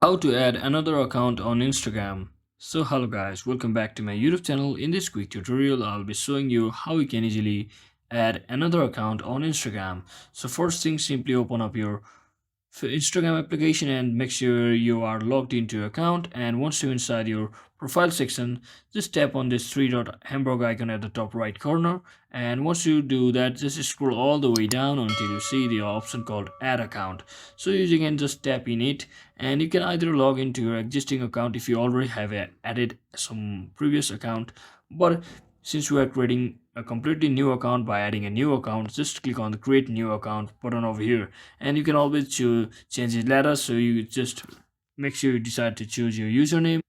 How to add another account on Instagram. So hello guys, welcome back to my YouTube channel. In this quick tutorial I'll be showing you how you can easily add another account on Instagram. So first thing, simply open up your for Instagram application and make sure you are logged into your account. And once you're inside your profile section, just tap on this three dot hamburger icon at the top right corner. And once you do that, just scroll all the way down until you see the option called add account. So you can just tap in it, and you can either log into your existing account if you already have added some previous account. But since we are creating a completely new account by adding a new account, just click on the create new account button over here, and you can always change it later. So you just make sure you decide to choose your username.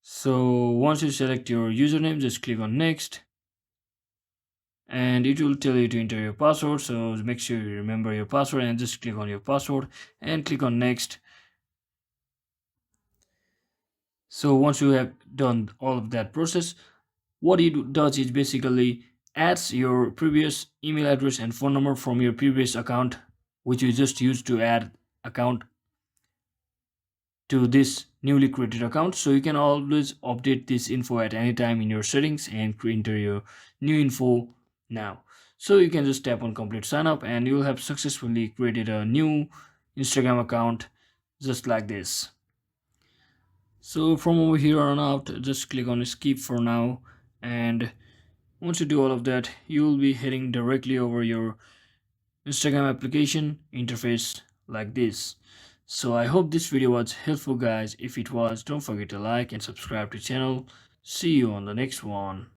So once you select your username, just click on next, and it will tell you to enter your password. So make sure you remember your password and just click on your password and click on next. So once you have done all of that process, what it does is basically adds your previous email address and phone number from your previous account, which you just used to add account to this newly created account. So you can always update this info at any time in your settings and enter your new info now. So you can just tap on complete sign up and you'll have successfully created a new Instagram account just like this. So from over here on out, just click on skip for now, and once you do all of that, you will be heading directly over your Instagram application interface like this. So I hope this video was helpful guys. If it was, don't forget to like and subscribe to channel. See you on the next one.